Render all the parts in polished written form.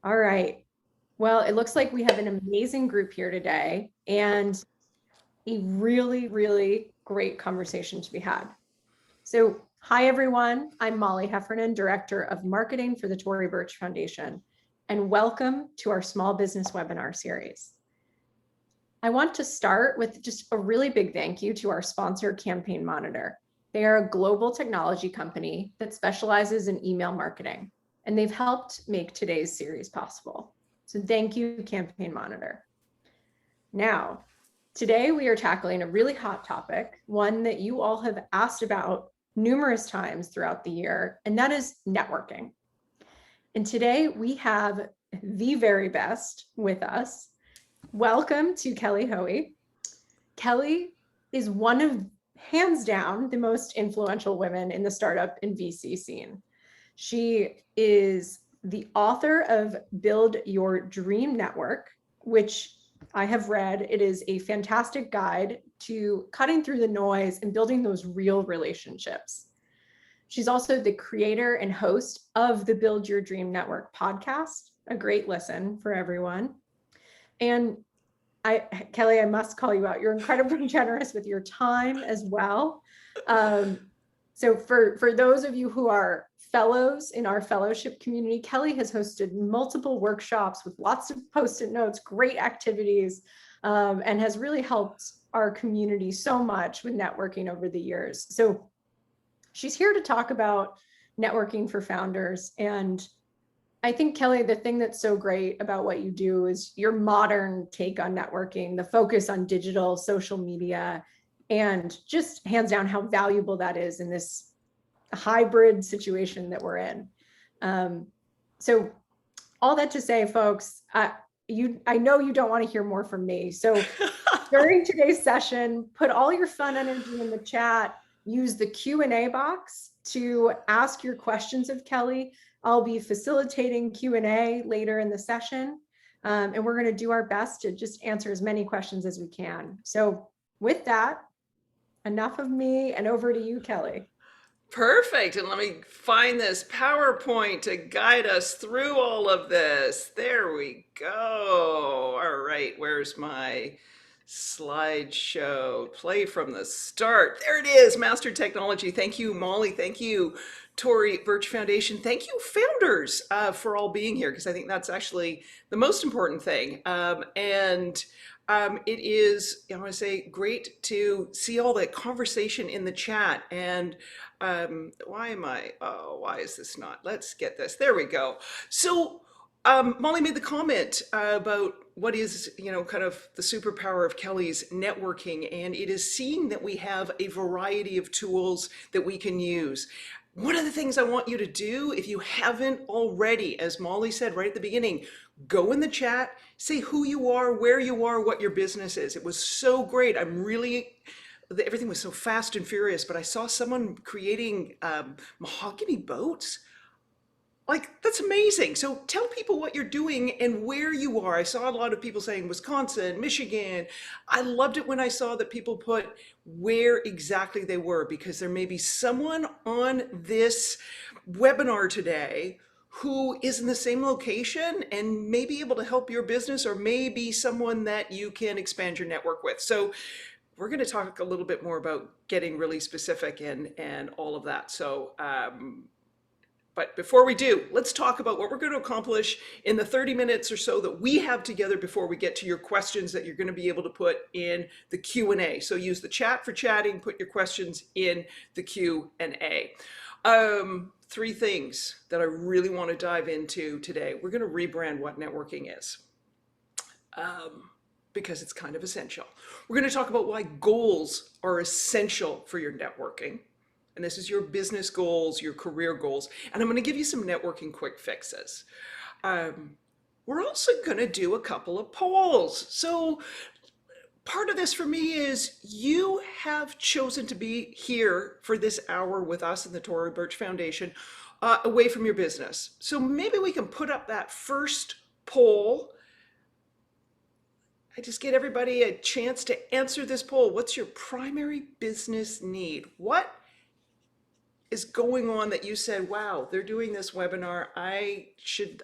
All right. Well, it looks like we have an amazing group here today and a really, really great conversation to be had. So, hi everyone. I'm Molly Heffernan, Director of Marketing for the Tory Burch Foundation, and welcome to our Small Business Webinar Series. I want to start with just a really big thank you to our sponsor, Campaign Monitor. They are a global technology company that specializes in email marketing, and they've helped make today's series possible. So thank you, Campaign Monitor. Now, today we are tackling a really hot topic, one that you all have asked about numerous times throughout the year, and that is networking. And today we have the very best with us. Welcome to Kelly Hoey. Kelly is one of, hands down, the most influential women in the startup and VC scene. She is the author of Build Your Dream Network, which I have read. It is a fantastic guide to cutting through the noise and building those real relationships. She's also the creator and host of the Build Your Dream Network podcast, a great listen for everyone. And Kelly, I must call you out. You're incredibly generous with your time as well. So for those of you who are fellows in our fellowship community, Kelly has hosted multiple workshops with lots of Post-it notes, great activities, and has really helped our community so much with networking over the years. So she's here to talk about networking for founders. And I think, Kelly, the thing that's so great about what you do is your modern take on networking, the focus on digital, social media, and just hands down how valuable that is in this hybrid situation that we're in. So all that to say, folks, I know you don't want to hear more from me. So during today's session, put all your fun energy in the chat, use the Q&A box to ask your questions of Kelly. I'll be facilitating Q&A later in the session, and we're going to do our best to just answer as many questions as we can. So with that, enough of me and over to you, Kelly. Perfect. And let me find this PowerPoint to guide us through all of this. There we go. All right, where's my slideshow? Play from the start. There it is, Master Technology. Thank you, Molly. Thank you, Tory Burch Foundation. Thank you, founders, for all being here, because I think that's actually the most important thing. It is, I want to say, great to see all that conversation in the chat. And why is this not? Let's get this. There we go. So Molly made the comment about what is, kind of the superpower of Kelly's networking, and it is seeing that we have a variety of tools that we can use. One of the things I want you to do, if you haven't already, as Molly said right at the beginning, go in the chat, say who you are, where you are, what your business is. It was so great. Everything was so fast and furious, but I saw someone creating mahogany boats. Like, that's amazing. So tell people what you're doing and where you are. I saw a lot of people saying Wisconsin, Michigan. I loved it when I saw that people put where exactly they were, because there may be someone on this webinar today who is in the same location and may be able to help your business, or maybe someone that you can expand your network with. So we're going to talk a little bit more about getting really specific and all of that. So but before we do, let's talk about what we're going to accomplish in the 30 minutes or so that we have together before we get to your questions that you're going to be able to put in the Q&A. So use the chat for chatting, put your questions in the Q&A. Three things that I really want to dive into today. We're going to rebrand what networking is. Because it's kind of essential. We're going to talk about why goals are essential for your networking. And this is your business goals, your career goals. And I'm going to give you some networking quick fixes. We're also going to do a couple of polls. So part of this for me is you have chosen to be here for this hour with us in the Tory Burch Foundation, away from your business. So maybe we can put up that first poll. I just get everybody a chance to answer this poll. What's your primary business need? What is going on that you said, wow, they're doing this webinar, I should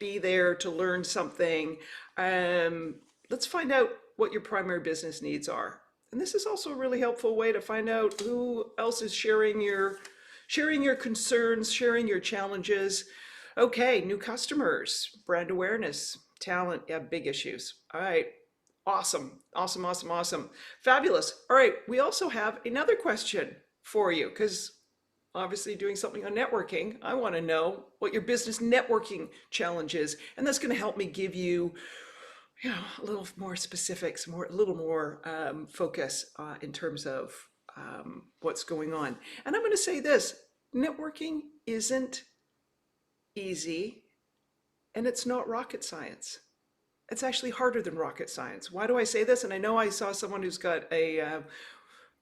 be there to learn something. Let's find out what your primary business needs are. And this is also a really helpful way to find out who else is sharing your concerns, sharing your challenges. Okay, new customers, brand awareness, talent, yeah, big issues. All right. Awesome. Awesome, awesome, awesome. Fabulous. All right, we also have another question for you because obviously doing something on networking, I want to know what your business networking challenge is. And that's going to help me give you, a little more specifics, a little more focus in terms of what's going on. And I'm going to say this, networking isn't easy and it's not rocket science. It's actually harder than rocket science. Why do I say this? And I know I saw someone who's got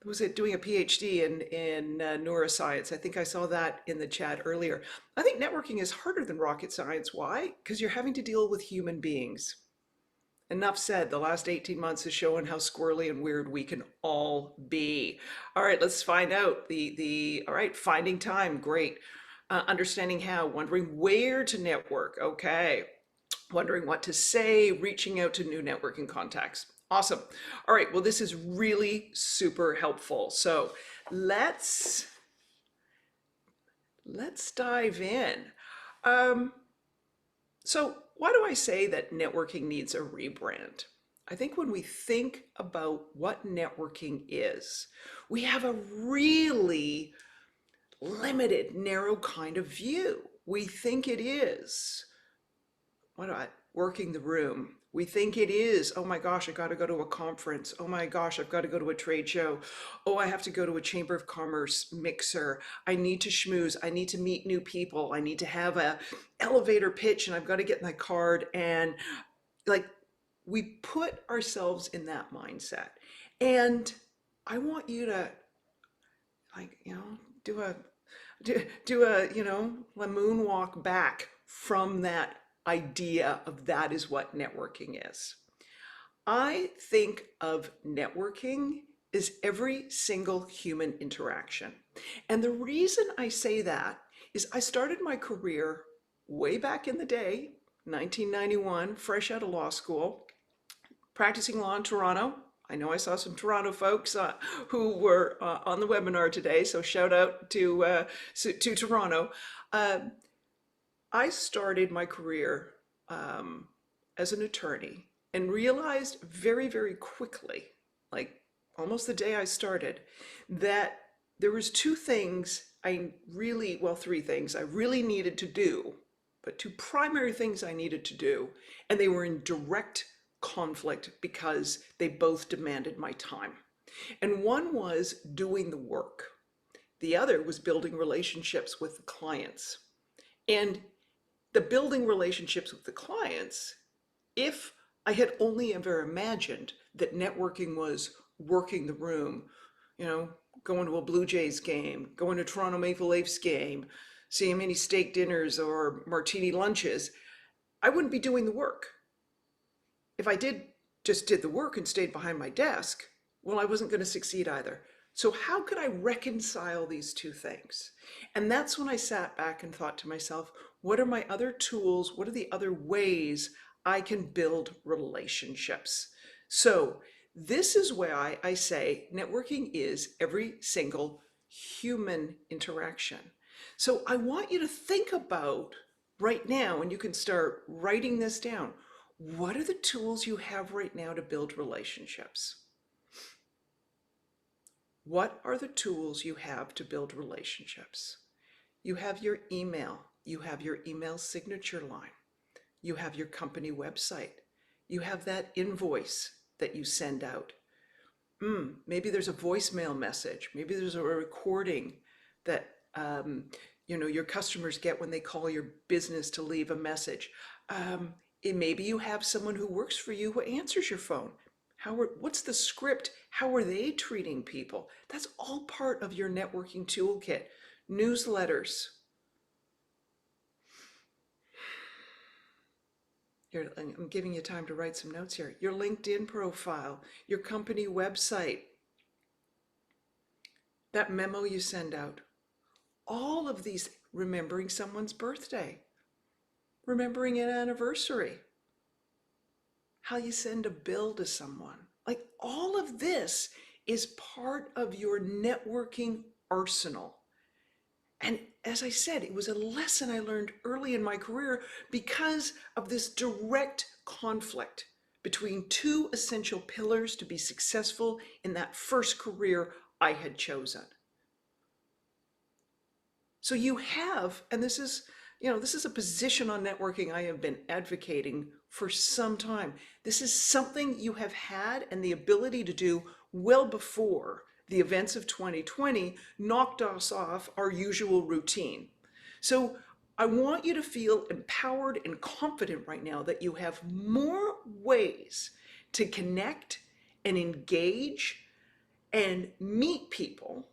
was it doing a PhD in neuroscience? I think I saw that in the chat earlier. I think networking is harder than rocket science. Why? Because you're having to deal with human beings. Enough said, the last 18 months is showing how squirrely and weird we can all be. All right, let's find out all right, finding time, great. Understanding how, wondering where to network, okay. Wondering what to say, reaching out to new networking contacts. Awesome. All right, well, this is really super helpful. So let's dive in. So why do I say that networking needs a rebrand? I think when we think about what networking is, we have a really limited, narrow kind of view. We think it is working the room. We think it is, oh my gosh, I got to go to a conference. Oh my gosh, I've got to go to a trade show. Oh, I have to go to a Chamber of Commerce mixer. I need to schmooze. I need to meet new people. I need to have a elevator pitch and I've got to get my card. And like, we put ourselves in that mindset. And I want you to do a moonwalk back from that idea of that is what networking is. I think of networking as every single human interaction. And the reason I say that is I started my career way back in the day, 1991, fresh out of law school, practicing law in Toronto. I know I saw some Toronto folks who were on the webinar today, so shout out to Toronto. I started my career as an attorney and realized very, very quickly, like almost the day I started, that there was three things I really needed to do, but two primary things I needed to do, and they were in direct conflict because they both demanded my time. And one was doing the work. The other was building relationships with the clients. And the building relationships with the clients, if I had only ever imagined that networking was working the room, going to a Blue Jays game, going to Toronto Maple Leafs game, seeing many steak dinners or martini lunches, I wouldn't be doing the work. If I just did the work and stayed behind my desk, well, I wasn't going to succeed either. So how could I reconcile these two things? And that's when I sat back and thought to myself, what are my other tools? What are the other ways I can build relationships? So this is why I say networking is every single human interaction. So I want you to think about right now, and you can start writing this down. What are the tools you have right now to build relationships? What are the tools you have to build relationships? You have your email. You have your email signature line. You have your company website. You have that invoice that you send out. Maybe there's a voicemail message. Maybe there's a recording that your customers get when they call your business to leave a message. Maybe you have someone who works for you who answers your phone. What's the script? How are they treating people? That's all part of your networking toolkit. Newsletters. I'm giving you time to write some notes here. Your LinkedIn profile, your company website, that memo you send out. All of these, remembering someone's birthday. remembering an anniversary, how you send a bill to someone. Like all of this is part of your networking arsenal. And as I said, it was a lesson I learned early in my career because of this direct conflict between two essential pillars to be successful in that first career I had chosen. So you have, and this is, this is a position on networking I have been advocating for some time. This is something you have had and the ability to do well before the events of 2020 knocked us off our usual routine. So I want you to feel empowered and confident right now that you have more ways to connect and engage and meet people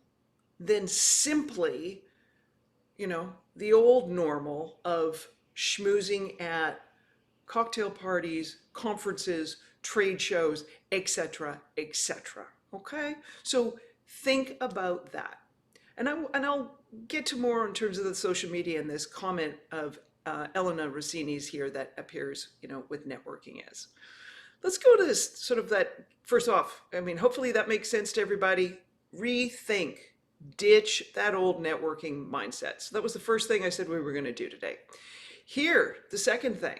than simply the old normal of schmoozing at cocktail parties, conferences, trade shows, etc., etc. Okay? So think about that. And I'll get to more in terms of the social media and this comment of Elena Rossini's here that appears, with networking is. Let's go to this sort of that, first off, hopefully that makes sense to everybody. Rethink. Ditch that old networking mindset. So that was the first thing I said we were going to do today. Here, the second thing,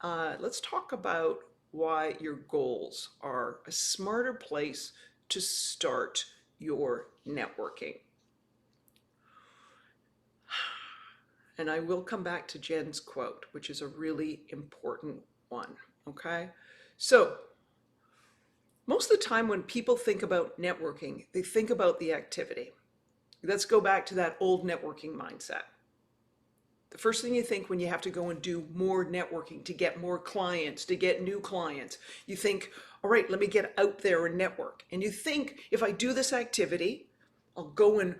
let's talk about why your goals are a smarter place to start your networking. And I will come back to Jen's quote, which is a really important one, okay? So most of the time when people think about networking, they think about the activity. Let's go back to that old networking mindset. The first thing you think when you have to go and do more networking to get more clients, to get new clients, you think, all right, let me get out there and network. And you think, if I do this activity, I'll go and,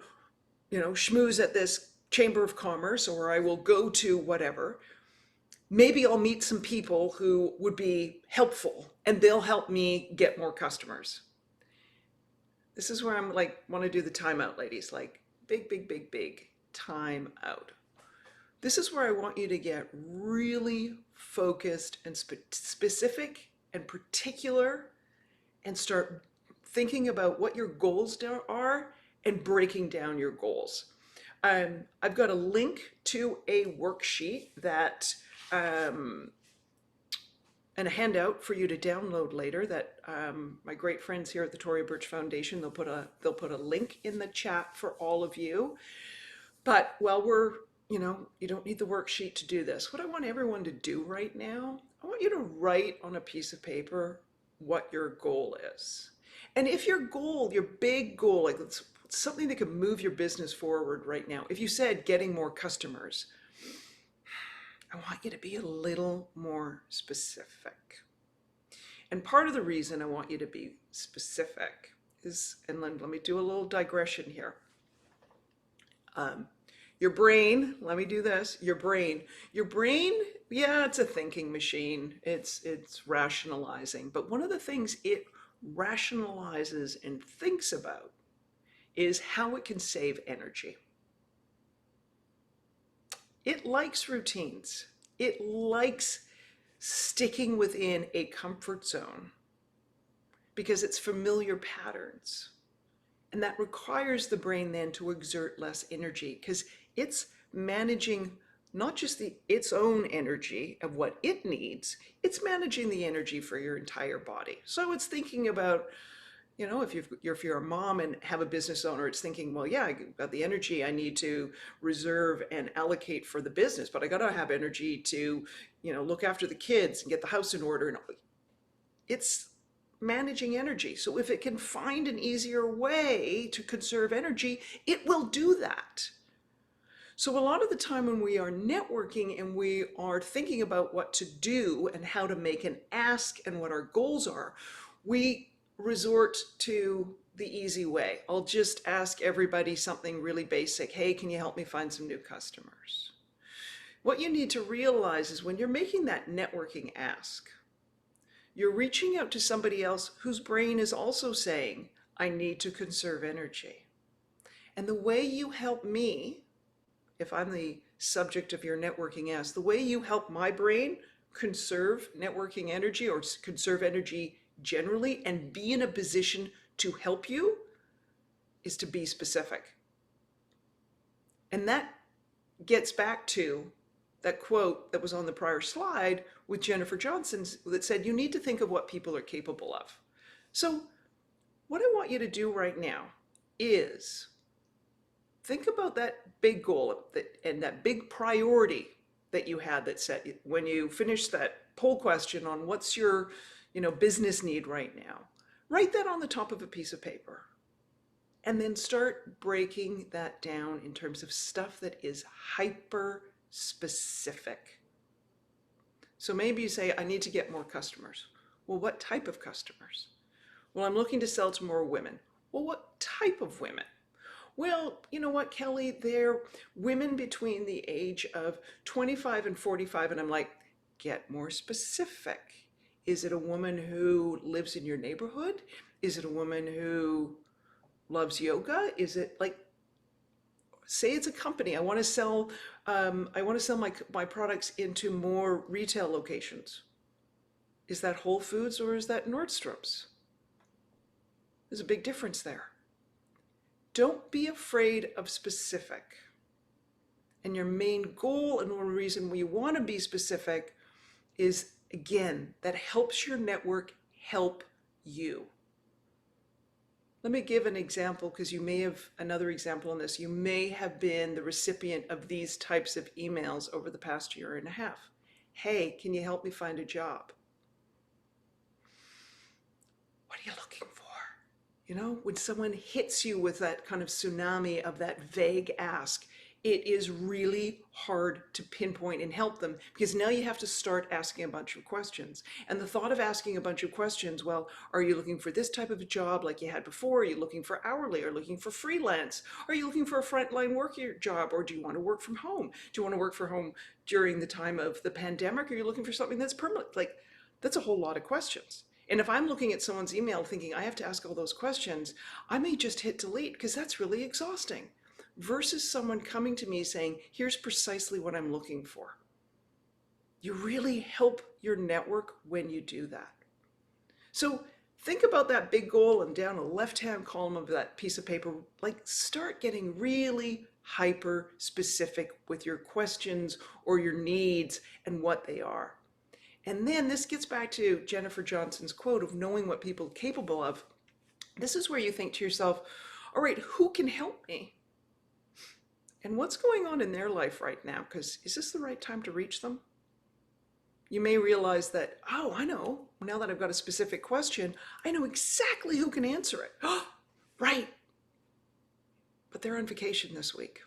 schmooze at this Chamber of Commerce, or I will go to whatever. Maybe I'll meet some people who would be helpful and they'll help me get more customers. This is where I'm like, want to do the timeout, ladies, like big, big, big, big time out. This is where I want you to get really focused and specific and particular and start thinking about what your goals are and breaking down your goals. I've got a link to a worksheet that and a handout for you to download later that my great friends here at the Toria Burch Foundation, they'll put a link in the chat for all of you. But while we're, you don't need the worksheet to do this. What I want everyone to do right now, I want you to write on a piece of paper what your goal is. And if your goal, your big goal, like it's something that could move your business forward right now, if you said getting more customers, I want you to be a little more specific. And part of the reason I want you to be specific is, and let me do a little digression here. Your brain, let me do this, your brain, yeah, it's a thinking machine. It's rationalizing. But one of the things it rationalizes and thinks about is how it can save energy. It likes routines. It likes sticking within a comfort zone because it's familiar patterns. And that requires the brain then to exert less energy because it's managing not just its own energy of what it needs, it's managing the energy for your entire body. So it's thinking about, if you're a mom and have a business owner, it's thinking, well, yeah, I got the energy I need to reserve and allocate for the business, but I got to have energy to, look after the kids and get the house in order. And it's managing energy. So if it can find an easier way to conserve energy, it will do that. So a lot of the time when we are networking and we are thinking about what to do and how to make an ask and what our goals are, we resort to the easy way. I'll just ask everybody something really basic. Hey, can you help me find some new customers? What you need to realize is when you're making that networking ask, you're reaching out to somebody else whose brain is also saying, I need to conserve energy. And the way you help me, if I'm the subject of your networking as. The way you help my brain conserve networking energy or conserve energy generally and be in a position to help you is to be specific. And that gets back to that quote that was on the prior slide with Jennifer Johnson that said, you need to think of what people are capable of. So what I want you to do right now is think about that big goal and that big priority that you had that set when you finished that poll question on what's your business need right now. Write that on the top of a piece of paper and then start breaking that down in terms of stuff that is hyper specific. So maybe you say, I need to get more customers. Well, what type of customers? Well, I'm looking to sell to more women. Well, what type of women? Well, you know what, Kelly, they're women between the age of 25 and 45. And I'm like, get more specific. Is it a woman who lives in your neighborhood? Is it a woman who loves yoga? Is it like, say it's a company. I want to sell my products into more retail locations. Is that Whole Foods or is that Nordstrom's? There's a big difference there. Don't be afraid of specific. And your main goal and one reason we want to be specific is, again, that helps your network help you. Let me give an example because you may have another example on this. You may have been the recipient of these types of emails over the past year and a half. Hey, can you help me find a job? What are you looking for? When someone hits you with that kind of tsunami of that vague ask, it is really hard to pinpoint and help them because now you have to start asking a bunch of questions. And the thought of asking a bunch of questions, well, are you looking for this type of a job like you had before? Are you looking for hourly or looking for freelance? Are you looking for a frontline worker job or do you want to work from home? Do you want to work from home during the time of the pandemic? Or are you looking for something that's permanent? Like, that's a whole lot of questions. And if I'm looking at someone's email thinking I have to ask all those questions, I may just hit delete because that's really exhausting. Versus someone coming to me saying, here's precisely what I'm looking for. You really help your network when you do that. So think about that big goal and down the left-hand column of that piece of paper, like start getting really hyper specific with your questions or your needs and what they are. And then this gets back to Jennifer Johnson's quote of knowing what people are capable of. This is where you think to yourself, all right, who can help me? And what's going on in their life right now? Because is this the right time to reach them? You may realize that, oh, I know, now that I've got a specific question, I know exactly who can answer it. Oh, right. But they're on vacation this week.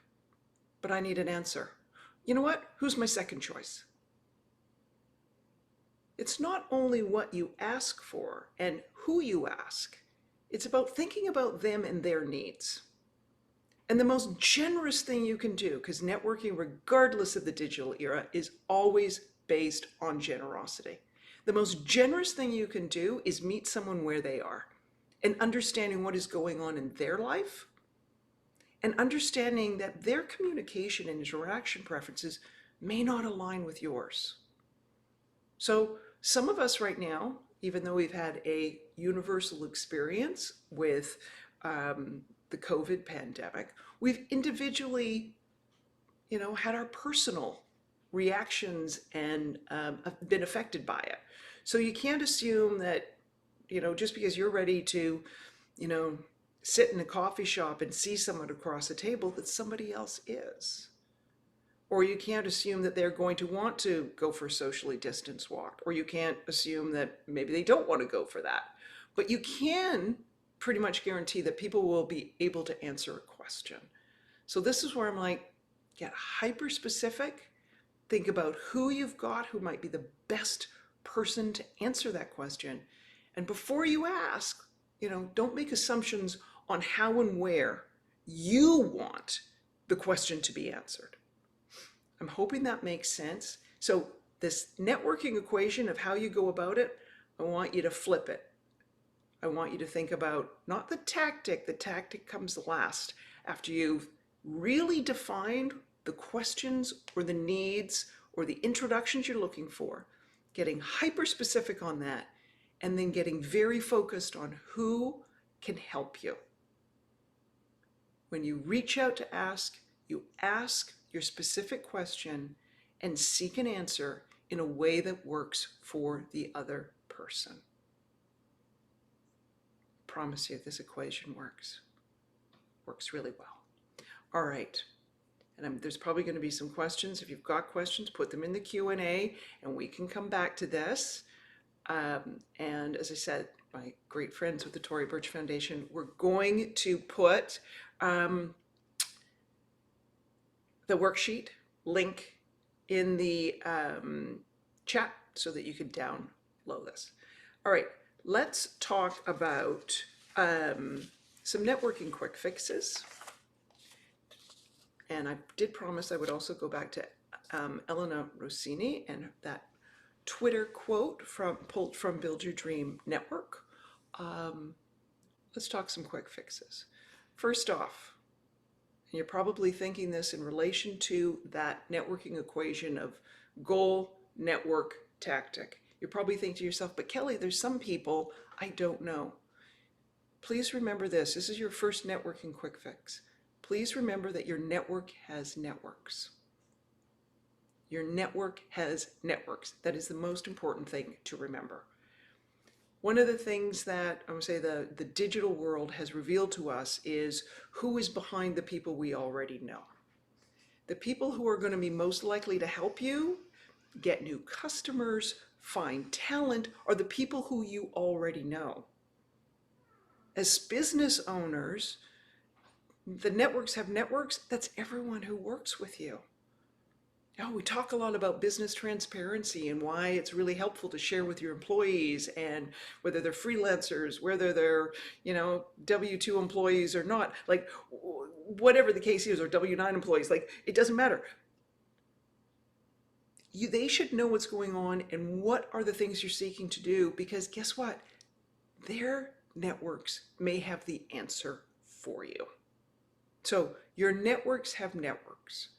But I need an answer. You know what? Who's my second choice? It's not only what you ask for and who you ask. It's about thinking about them and their needs. And the most generous thing you can do, because networking, regardless of the digital era, is always based on generosity. The most generous thing you can do is meet someone where they are and understanding what is going on in their life and understanding that their communication and interaction preferences may not align with yours. So some of us right now, even though we've had a universal experience with the COVID pandemic, we've individually, had our personal reactions and been affected by it. So you can't assume that, just because you're ready to, sit in a coffee shop and see someone across a table that somebody else is. Or you can't assume that they're going to want to go for a socially distanced walk. Or you can't assume that maybe they don't want to go for that. But you can pretty much guarantee that people will be able to answer a question. So this is where I'm like, get hyper specific. Think about who you've got, who might be the best person to answer that question. And before you ask, don't make assumptions on how and where you want the question to be answered. I'm hoping that makes sense. So this networking equation of how you go about it, I want you to flip it. I want you to think about not the tactic comes last after you've really defined the questions or the needs or the introductions you're looking for, getting hyper specific on that, and then getting very focused on who can help you. When you reach out to ask, you ask your specific question and seek an answer in a way that works for the other person. I promise you this equation works really well. All right. And there's probably going to be some questions. If you've got questions, put them in the Q&A and we can come back to this. And as I said, my great friends with the Tory Burch Foundation, we're going to put the worksheet link in the chat so that you can download this. All right, let's talk about some networking quick fixes. And I did promise I would also go back to Elena Rossini and that Twitter quote pulled from Build Your Dream Network. Let's talk some quick fixes. First off, and you're probably thinking this in relation to that networking equation of goal, network, tactic. You're probably thinking to yourself, but Kelly, there's some people I don't know. Please remember this. This is your first networking quick fix. Please remember that your network has networks. Your network has networks. That is the most important thing to remember. One of the things that I would say the digital world has revealed to us is who is behind the people we already know. The people who are going to be most likely to help you get new customers, find talent, are the people who you already know. As business owners, the networks have networks. That's everyone who works with you. Oh, we talk a lot about business transparency and why it's really helpful to share with your employees, and whether they're freelancers, whether they're, W-2 employees or not, like whatever the case is, or W-9 employees, like it doesn't matter. They should know what's going on and what are the things you're seeking to do, because guess what? Their networks may have the answer for you. So your networks have networks.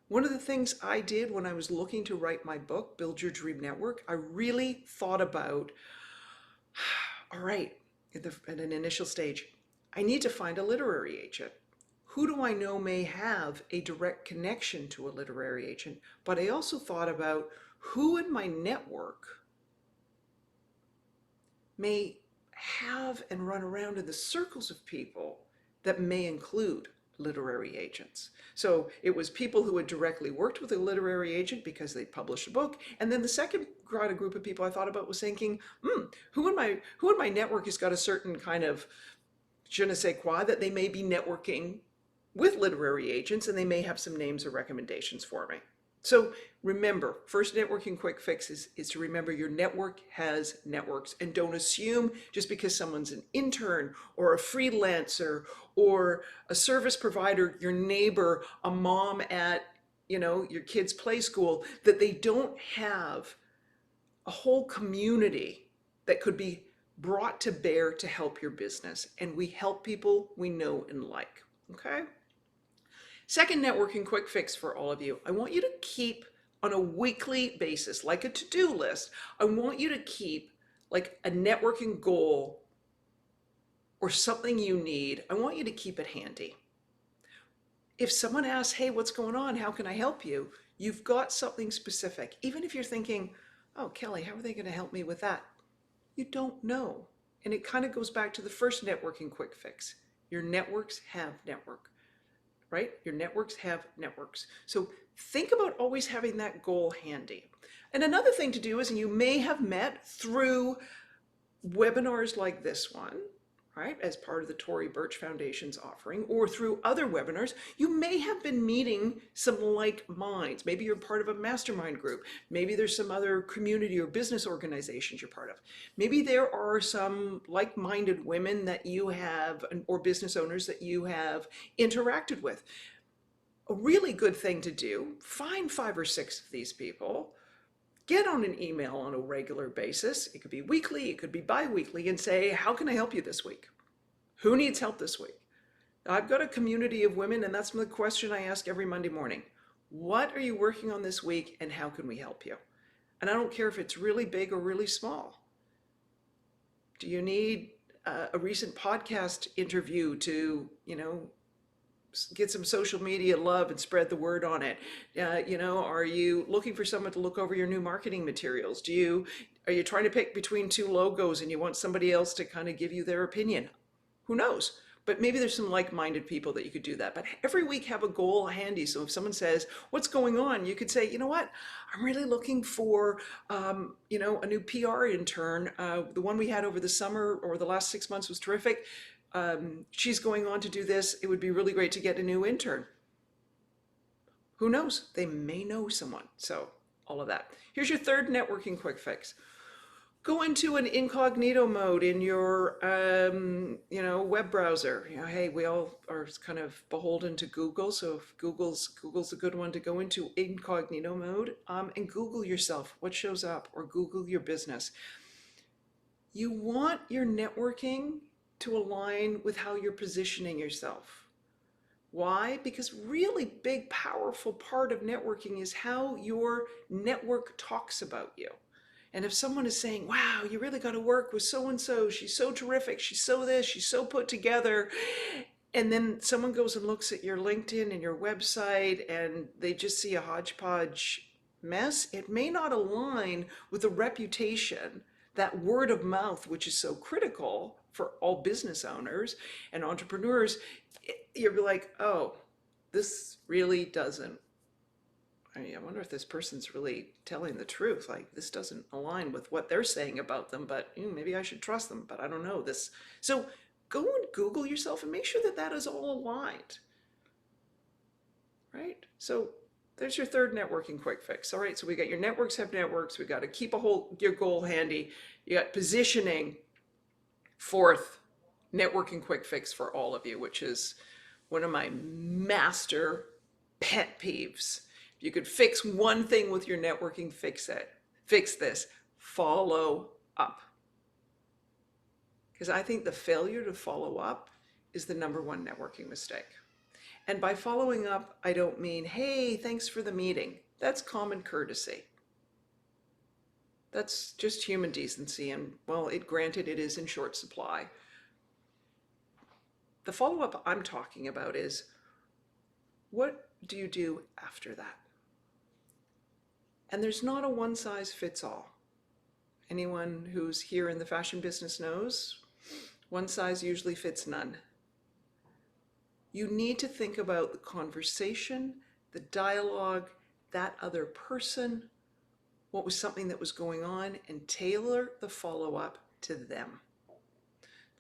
One of the things I did when I was looking to write my book, Build Your Dream Network, I really thought about, all right, at an initial stage, I need to find a literary agent. Who do I know may have a direct connection to a literary agent? But I also thought about who in my network may have and run around in the circles of people that may include literary agents. So it was people who had directly worked with a literary agent because they published a book. And then the second group of people I thought about was thinking, who in my network has got a certain kind of je ne sais quoi that they may be networking with literary agents, and they may have some names or recommendations for me. So remember, first networking quick fix is to remember your network has networks, and don't assume just because someone's an intern or a freelancer or a service provider, your neighbor, a mom at, your kid's play school, that they don't have a whole community that could be brought to bear to help your business. And we help people we know and like, okay? Second networking quick fix for all of you. I want you to keep on a weekly basis, like a to-do list. I want you to keep like a networking goal or something you need. I want you to keep it handy. If someone asks, hey, what's going on? How can I help you? You've got something specific. Even if you're thinking, oh, Kelly, how are they going to help me with that? You don't know. And it kind of goes back to the first networking quick fix. Your networks have network. Right? Your networks have networks. So think about always having that goal handy. And another thing to do is, and you may have met through webinars like this one, right, as part of the Tory Burch Foundation's offering, or through other webinars, you may have been meeting some like minds. Maybe you're part of a mastermind group. Maybe there's some other community or business organizations you're part of. Maybe there are some like-minded women that you have, or business owners that you have interacted with. A really good thing to do, find 5 or 6 of these people, get on an email on a regular basis. It could be weekly, it could be bi-weekly, and say, how can I help you this week? Who needs help this week? I've got a community of women, and that's the question I ask every Monday morning. What are you working on this week and how can we help you? And I don't care if it's really big or really small. Do you need a recent podcast interview to, get some social media love and spread the word on it? Are you looking for someone to look over your new marketing materials? Are you trying to pick between two logos and you want somebody else to kind of give you their opinion? Who knows? But maybe there's some like-minded people that you could do that. But every week have a goal handy. So if someone says, what's going on? You could say, you know what? I'm really looking for, a new PR intern. The one we had over the summer or the last 6 months was terrific. She's going on to do this. It would be really great to get a new intern. Who knows? They may know someone. So all of that. Here's your third networking quick fix. Go into an incognito mode in your, web browser. Hey, we all are kind of beholden to Google, so if Google's a good one to go into incognito mode, and Google yourself, what shows up, or Google your business. You want your networking to align with how you're positioning yourself. Why? Because really big, powerful part of networking is how your network talks about you. And if someone is saying, wow, you really got to work with so-and-so, she's so terrific, she's so this, she's so put together, and then someone goes and looks at your LinkedIn and your website and they just see a hodgepodge mess, it may not align with the reputation, that word of mouth, which is so critical for all business owners and entrepreneurs. You're like, oh, this really doesn't. I wonder if this person's really telling the truth. Like, this doesn't align with what they're saying about them, but maybe I should trust them, but I don't know this. So go and Google yourself and make sure that that is all aligned, right? So there's your third networking quick fix. All right, so we got your networks have networks. We got to keep your goal handy. You got positioning. Fourth, networking quick fix for all of you, which is one of my master pet peeves. If you could fix one thing with your networking, fix it. Fix this. Follow up. Because I think the failure to follow up is the number one networking mistake. And by following up, I don't mean, hey, thanks for the meeting. That's common courtesy. That's just human decency. And well, granted, it is in short supply. The follow-up I'm talking about is, what do you do after that? And there's not a one size fits all. Anyone who's here in the fashion business knows, one size usually fits none. You need to think about the conversation, the dialogue, that other person, what was something that was going on, and tailor the follow-up to them.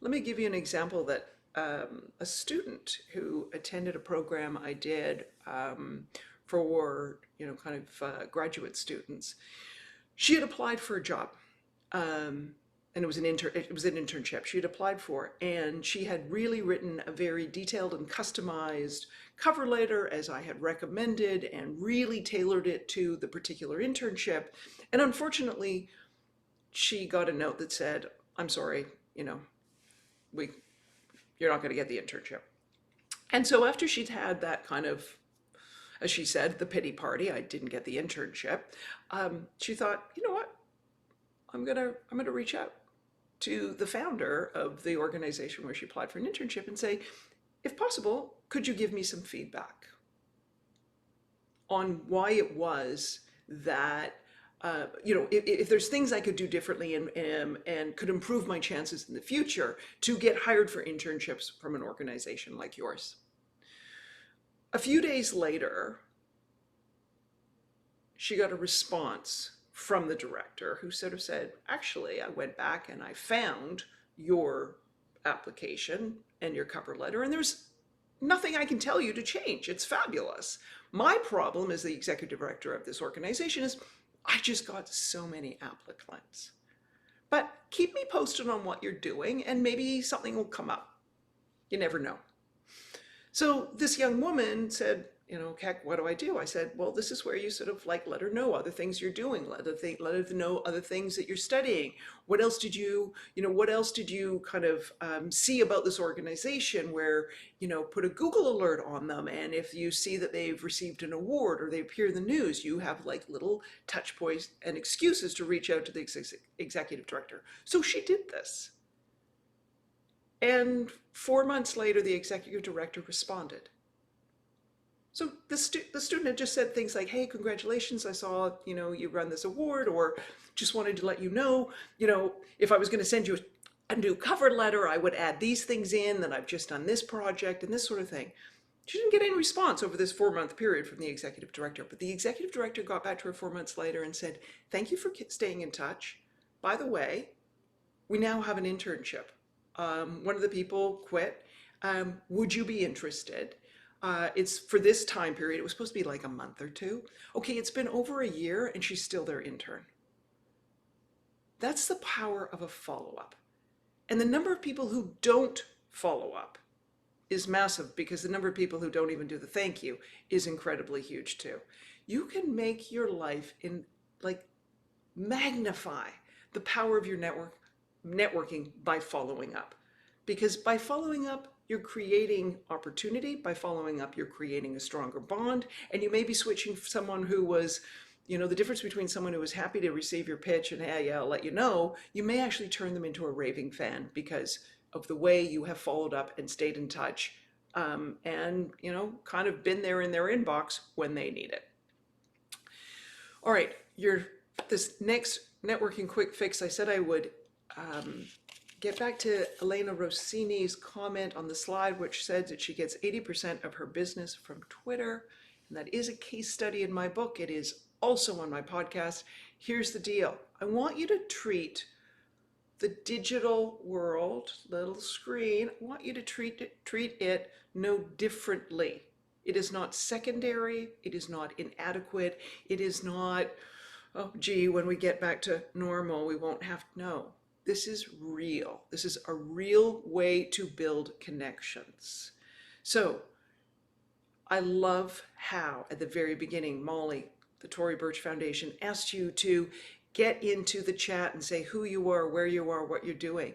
Let me give you an example that a student who attended a program I did for graduate students. She had applied for a job, and it was an internship she had applied for, and she had really written a very detailed and customized cover letter as I had recommended, and really tailored it to the particular internship. And unfortunately, she got a note that said, "I'm sorry, you're not going to get the internship." And so after she'd had that kind of, as she said, the pity party, I didn't get the internship, she thought, you know what, I'm gonna reach out to the founder of the organization where she applied for an internship and say, if possible, could you give me some feedback on why it was that, if there's things I could do differently and could improve my chances in the future to get hired for internships from an organization like yours. A few days later, she got a response from the director who sort of said, actually, I went back and I found your application and your cover letter, and there's nothing I can tell you to change. It's fabulous. My problem as the executive director of this organization is I just got so many applicants. But keep me posted on what you're doing and maybe something will come up. You never know. So this young woman said, Keck, what do I do? I said, well, this is where you sort of like let her know other things you're doing, let her know other things that you're studying. What else did what else did you kind of see about this organization where, put a Google alert on them. And if you see that they've received an award or they appear in the news, you have like little touch points and excuses to reach out to the executive director. So she did this. And 4 months later, the executive director responded. So the student had just said things like, hey, congratulations, I saw, you run this award, or just wanted to let if I was going to send you a new cover letter, I would add these things in, that I've just done this project and this sort of thing. She didn't get any response over this 4-month period from the executive director, but the executive director got back to her 4 months later and said, thank you for staying in touch. By the way, we now have an internship. One of the people quit. Would you be interested? It's for this time period. It was supposed to be like a month or two. Okay, it's been over a year and she's still their intern. That's the power of a follow-up. And the number of people who don't follow up is massive, because the number of people who don't even do the thank you is incredibly huge too. You can make your life magnify the power of your networking by following up. Because by following up, you're creating opportunity. By following up, you're creating a stronger bond. And you may be switching someone who was, the difference between someone who was happy to receive your pitch and, hey, yeah, I'll let you know, you may actually turn them into a raving fan because of the way you have followed up and stayed in touch, and, kind of been there in their inbox when they need it. All right, this next networking quick fix, I said I would get back to Elena Rossini's comment on the slide, which said that she gets 80% of her business from Twitter. And that is a case study in my book. It is also on my podcast. Here's the deal. I want you to treat the digital world, little screen, I want you to treat it no differently. It is not secondary. It is not inadequate. It is not, oh, gee, when we get back to normal, we won't have to know. This is real. This is a real way to build connections. So I love how at the very beginning, Molly, the Tory Burch Foundation, asked you to get into the chat and say who you are, where you are, what you're doing.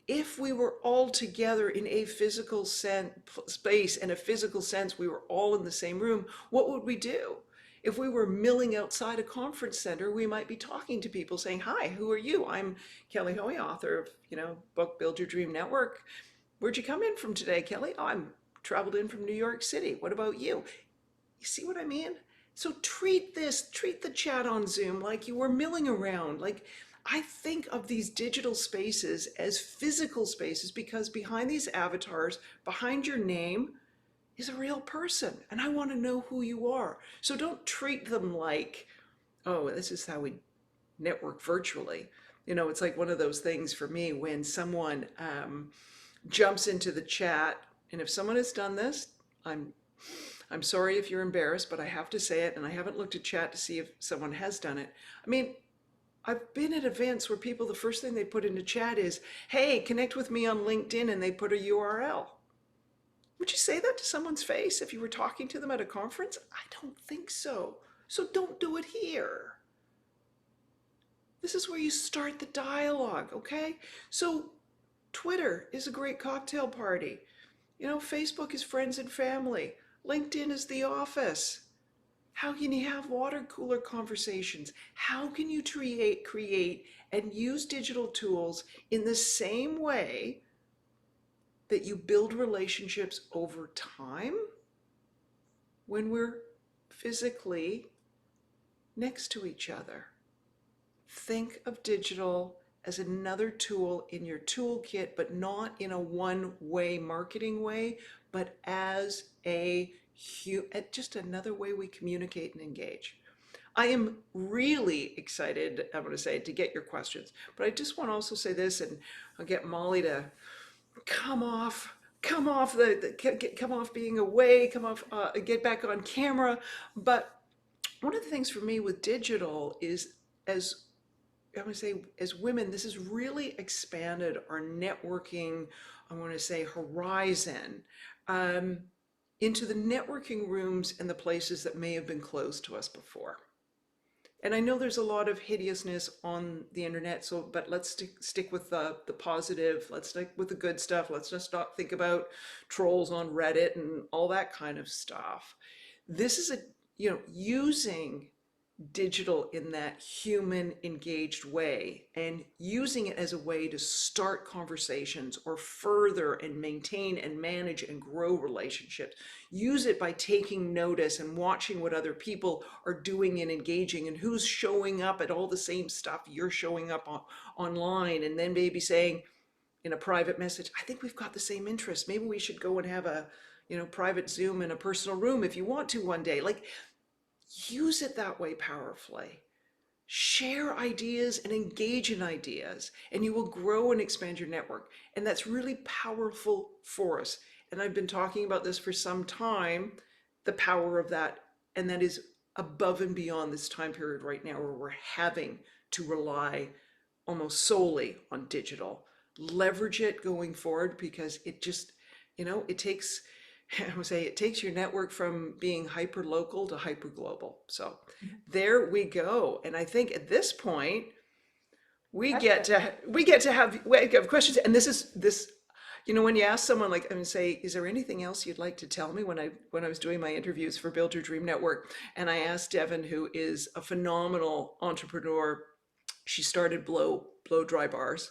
If we were all together in a physical space, in a physical sense, we were all in the same room, what would we do? If we were milling outside a conference center, we might be talking to people saying, hi, who are you? I'm Kelly Hoey, author of, book Build Your Dream Network. Where'd you come in from today, Kelly? Oh, I'm traveled in from New York City. What about you? You see what I mean? So treat the chat on Zoom like you were milling around. Like, I think of these digital spaces as physical spaces because behind these avatars, behind your name, is a real person, and I want to know who you are. So don't treat them like, oh, this is how we network virtually. It's like one of those things for me when someone jumps into the chat, and if someone has done this, I'm sorry if you're embarrassed, but I have to say it, and I haven't looked at chat to see if someone has done it. I mean, I've been at events where people, the first thing they put into chat is, hey, connect with me on LinkedIn, and they put a URL. Would you say that to someone's face if you were talking to them at a conference? I don't think so. So don't do it here. This is where you start the dialogue, okay? So Twitter is a great cocktail party. Facebook is friends and family. LinkedIn is the office. How can you have water cooler conversations? How can you create and use digital tools in the same way that you build relationships over time when we're physically next to each other? Think of digital as another tool in your toolkit, but not in a one-way marketing way, but as just another way we communicate and engage. I am really excited, I'm going to say, to get your questions, but I just want to also say this, and I'll get Molly to come off being away, get back on camera. But one of the things for me with digital is, as I would say, as women, this has really expanded our networking, I want to say, horizon. into the networking rooms and the places that may have been closed to us before. And I know there's a lot of hideousness on the internet, so but let's stick with the positive. Let's stick with the good stuff. Let's just not think about trolls on Reddit and all that kind of stuff. This is using digital in that human engaged way and using it as a way to start conversations or further and maintain and manage and grow relationships. Use it by taking notice and watching what other people are doing and engaging and who's showing up at all the same stuff you're showing up online, and then maybe saying in a private message, I think we've got the same interest. Maybe we should go and have a private Zoom in a personal room if you want to one day. Like, use it that way powerfully. Share ideas and engage in ideas, and you will grow and expand your network. And that's really powerful for us. And I've been talking about this for some time, the power of that. And that is above and beyond this time period right now where we're having to rely almost solely on digital. Leverage it going forward, because it just, it takes, I would say, it takes your network from being hyper local to hyper global. So there we go. And I think at this point we get to have questions. And this is this, when you ask someone like, and say, is there anything else you'd like to tell me, when I was doing my interviews for Build Your Dream Network, and I asked Devin, who is a phenomenal entrepreneur, she started Blow Dry Bars.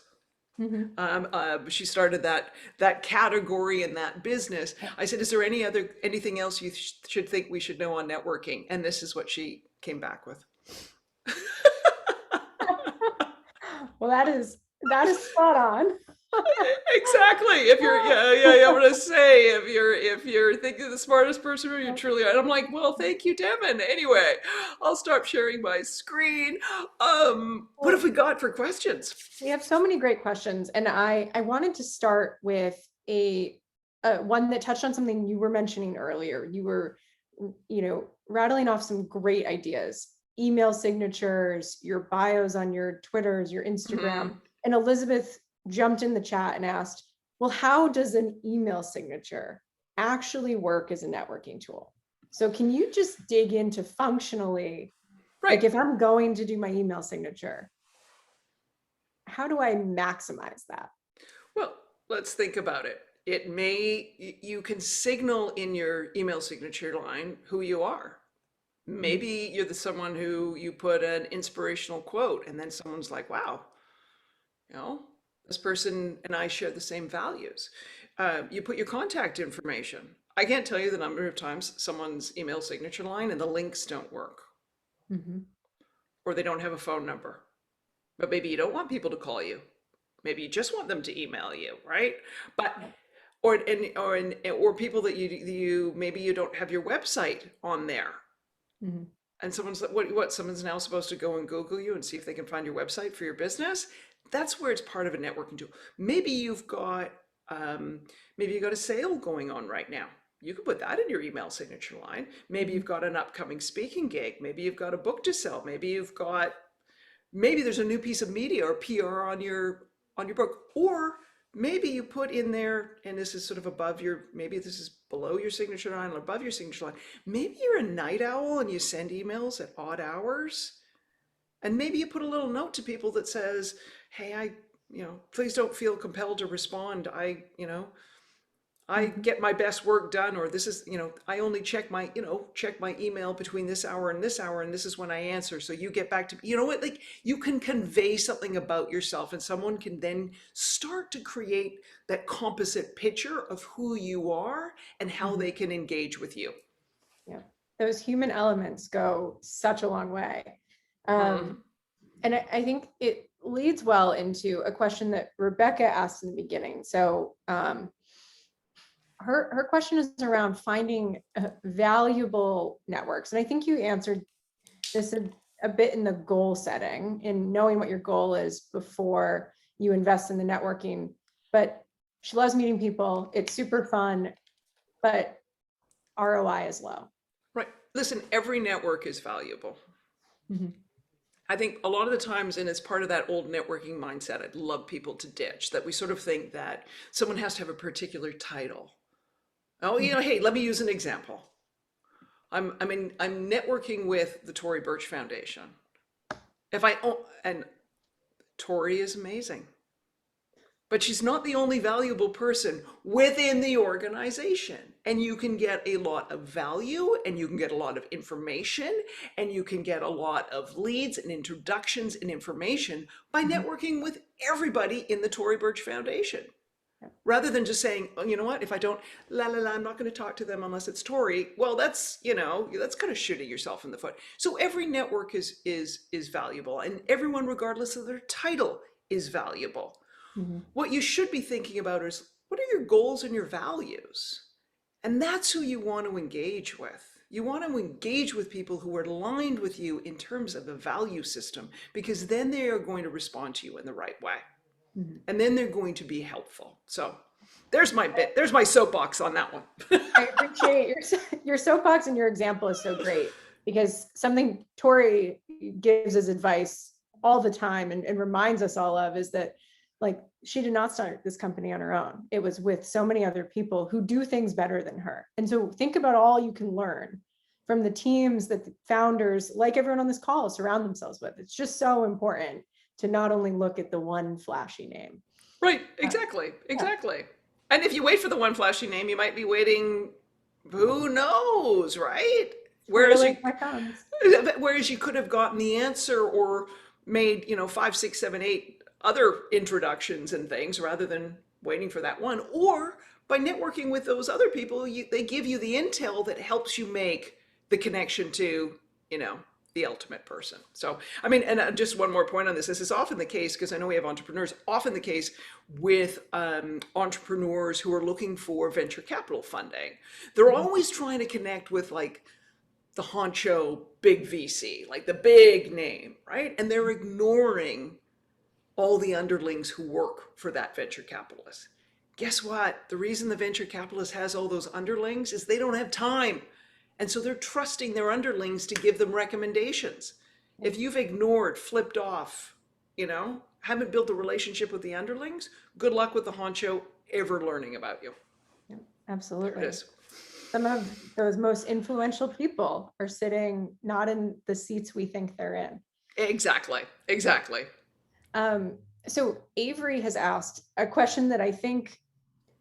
She started that category in that business. I said, is there anything else you should think we should know on networking? And this is what she came back with. Well, that is spot on. Exactly. If you're, I'm gonna say, if you're thinking the smartest person, or you truly are. And I'm like, well, thank you, Devin. Anyway, I'll stop sharing my screen. What have we got for questions? We have so many great questions, and I wanted to start with a one that touched on something you were mentioning earlier. You were, rattling off some great ideas: email signatures, your bios on your Twitters, your Instagram. And Elizabeth jumped in the chat and asked, well, how does an email signature actually work as a networking tool? So can you just dig into functionally, like if I'm going to do my email signature, how do I maximize that? Well, let's think about it. You can signal in your email signature line who you are. Maybe you're someone who you put an inspirational quote, and then someone's like, wow, this person and I share the same values. You put your contact information. I can't tell you the number of times someone's email signature line and the links don't work, or they don't have a phone number. But maybe you don't want people to call you. Maybe you just want them to email you, right? But or people that you maybe you don't have your website on there. And someone's like, what? Someone's now supposed to go and Google you and see if they can find your website for your business. That's where it's part of a networking tool. Maybe you've got a sale going on right now. You can put that in your email signature line. Maybe you've got an upcoming speaking gig. Maybe you've got a book to sell. Maybe there's a new piece of media or PR on your book. Or maybe you put in there, and this is sort of maybe this is below your signature line or above your signature line. Maybe you're a night owl and you send emails at odd hours. And maybe you put a little note to people that says, hey, please don't feel compelled to respond. I get my best work done, or this is, I only check my email between this hour, and this is when I answer. So you get back to, like, you can convey something about yourself, and someone can then start to create that composite picture of who you are and how they can engage with you. Yeah. Those human elements go such a long way. And I think it leads well into a question that Rebecca asked in the beginning. So her question is around finding valuable networks. And I think you answered this a bit in the goal setting, in knowing what your goal is before you invest in the networking. But she loves meeting people. It's super fun, but ROI is low. Right. Listen, every network is valuable. I think a lot of the times, and it's part of that old networking mindset I'd love people to ditch, that we sort of think that someone has to have a particular title, Oh, hey, let me use an example. I'm networking with the Tory Burch Foundation. And Tori is amazing, but she's not the only valuable person within the organization. And you can get a lot of value, and you can get a lot of information, and you can get a lot of leads and introductions and information by Mhm. networking with everybody in the Tory Burch Foundation. Rather than just saying, oh, you know what, if I don't, I'm not going to talk to them unless it's Tory. Well, that's kind of shooting yourself in the foot. So every network is valuable, and everyone, regardless of their title, is valuable. Mhm. What you should be thinking about is, what are your goals and your values? And that's who you want to engage with. You want to engage with people who are aligned with you in terms of a value system, because then they are going to respond to you in the right way. Mhm. And then they're going to be helpful. So there's my bit. There's my soapbox on that one. I appreciate your soapbox, and your example is so great, because something Tori gives as advice all the time, and reminds us all of, is that, like, she did not start this company on her own. It was with so many other people who do things better than her. And so think about all you can learn from the teams that the founders, like everyone on this call, surround themselves with. It's just so important to not only look at the one flashy name. Right, Uh, exactly, yeah. exactly. And if you wait for the one flashy name, you might be waiting, who knows, right? For the Whereas link you that comes. whereas you could have gotten the answer, or made, five, six, seven, eight other introductions and things, rather than waiting for that one. Or by networking with those other people, they give you the intel that helps you make the connection to, you know, the ultimate person. So, I mean, and just one more point on this. This is often the case, because I know we have entrepreneurs, often the case with entrepreneurs who are looking for venture capital funding. They're always trying to connect with, like, the honcho big VC, like the big name, right? And they're ignoring all the underlings who work for that venture capitalist. Guess what? The reason the venture capitalist has all those underlings is they don't have time. And so they're trusting their underlings to give them recommendations. Yeah. If you've ignored, flipped off, haven't built a relationship with the underlings, good luck with the honcho ever learning about you. Yeah, There it absolutely. is. Some of those most influential people are sitting not in the seats we think they're in. Exactly. Yeah. Exactly. Um, so Avery has asked a question that I think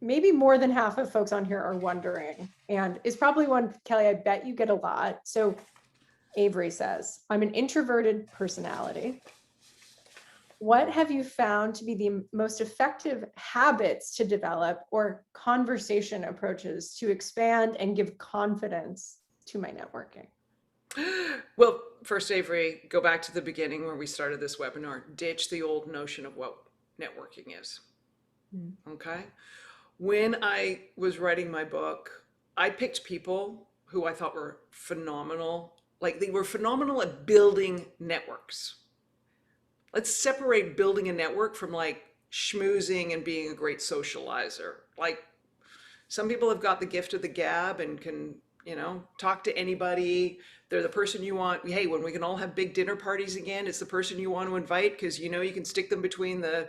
maybe more than half of folks on here are wondering, and is probably one, Kelly, I bet you get a lot. So Avery says, I'm an introverted personality. What have you found to be the most effective habits to develop, or conversation approaches to expand and give confidence to my networking? Well, first, Avery, go back to the beginning where we started this webinar. Ditch the old notion of what networking is. Mm. Okay. When I was writing my book, I picked people who I thought were phenomenal. Like, they were phenomenal at building networks. Let's separate building a network from, like, schmoozing and being a great socializer. Like, some people have got the gift of the gab and can, talk to anybody. They're the person you want. Hey, when we can all have big dinner parties again, it's the person you want to invite, because you can stick them between the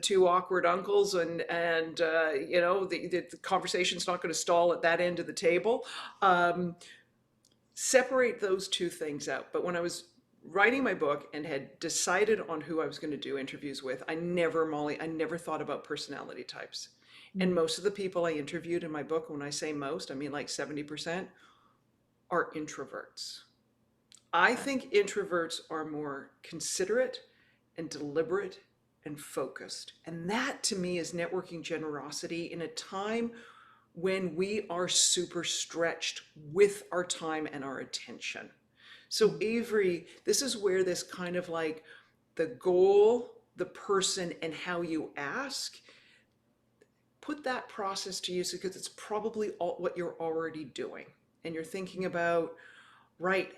two awkward uncles, and the conversation's not going to stall at that end of the table. Um, Separate those two things out. But when I was writing my book and had decided on who I was going to do interviews with, I never thought about personality types. And Mm. most of the people I interviewed in my book, when I say most, I mean like 70%, are introverts. I think introverts are more considerate and deliberate and focused. And that, to me, is networking generosity in a time when we are super stretched with our time and our attention. So, Avery, this is where this kind of, like, the goal, the person, and how you ask, put that process to use, because it's probably what you're already doing. And you're thinking about, right,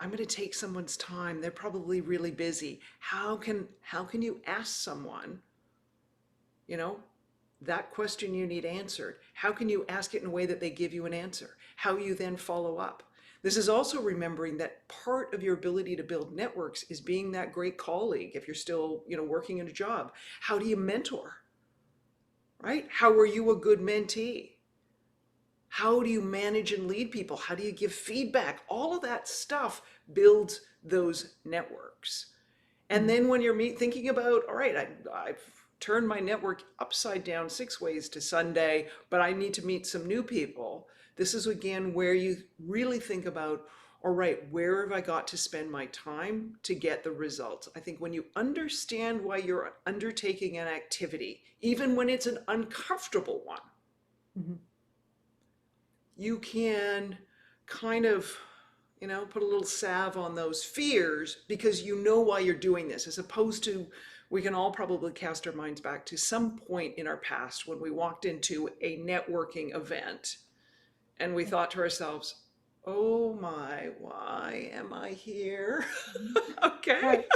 I'm going to take someone's time. They're probably really busy. How can you ask someone, you know, that question you need answered? How can you ask it in a way that they give you an answer? How you then follow up? This is also remembering that part of your ability to build networks is being that great colleague if you're still, working in a job. How do you mentor? Right? How are you a good mentee? How do you manage and lead people? How do you give feedback? All of that stuff builds those networks. And then when you're thinking about, all right, I've turned my network upside down 6 ways to Sunday, but I need to meet some new people. This is again where you really think about, all right, where have I got to spend my time to get the results? I think when you understand why you're undertaking an activity, even when it's an uncomfortable one, Mhm. you can kind of, put a little salve on those fears because you know why you're doing this, as opposed to we can all probably cast our minds back to some point in our past when we walked into a networking event and we thought to ourselves, oh my, why am I here? Okay. Right.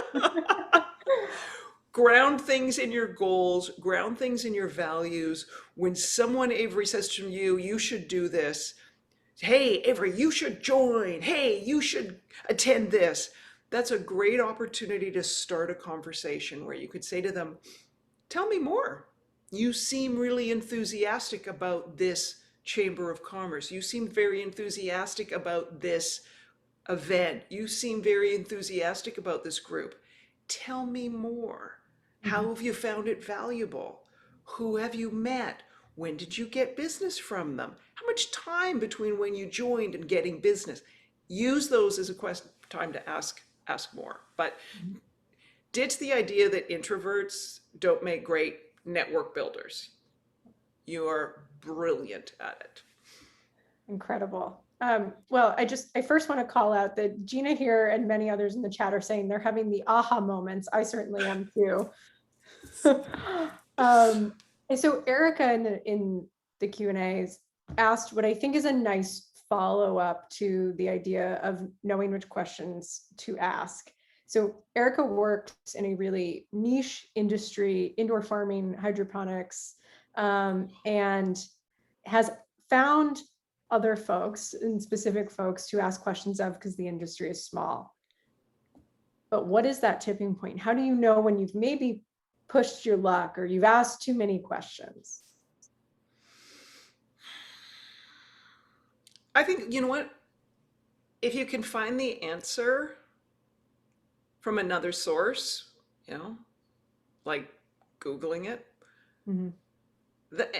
Ground things in your goals, ground things in your values. When someone, Avery, says to you, you should do this, hey, Avery, you should join. Hey, you should attend this. That's a great opportunity to start a conversation where you could say to them, tell me more. You seem really enthusiastic about this Chamber of Commerce. You seem very enthusiastic about this event. You seem very enthusiastic about this group. Tell me more. How Mhm. have you found it valuable? Who have you met? When did you get business from them? How much time between when you joined and getting business? Use those as a time to ask more. But Mhm. ditch the idea that introverts don't make great network builders. You are brilliant at it. Incredible. Well, I first want to call out that Gina here and many others in the chat are saying they're having the aha moments. I certainly am too. um, and so Erica in the Q&As asked what I think is a nice follow-up to the idea of knowing which questions to ask. So Erica works in a really niche industry, indoor farming, hydroponics, and has found other folks and specific folks to ask questions of because the industry is small. But what is that tipping point? How do you know when you've maybe pushed your luck or you've asked too many questions? I think, you know what? If you can find the answer from another source, you know, like Googling it, Mhm. the,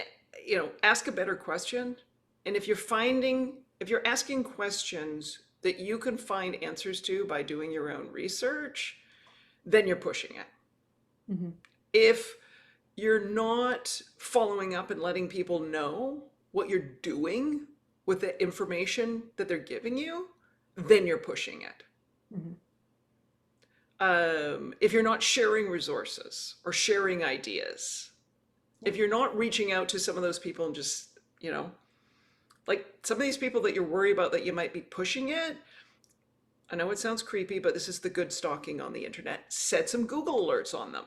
ask a better question. And if you're asking questions that you can find answers to by doing your own research, then you're pushing it. Mhm. If you're not following up and letting people know what you're doing with the information that they're giving you, then you're pushing it. Mhm. If you're not sharing resources or sharing ideas, if you're not reaching out to some of those people and just, like some of these people that you're worried about that you might be pushing it, I know it sounds creepy, but this is the good stalking on the internet. Set some Google alerts on them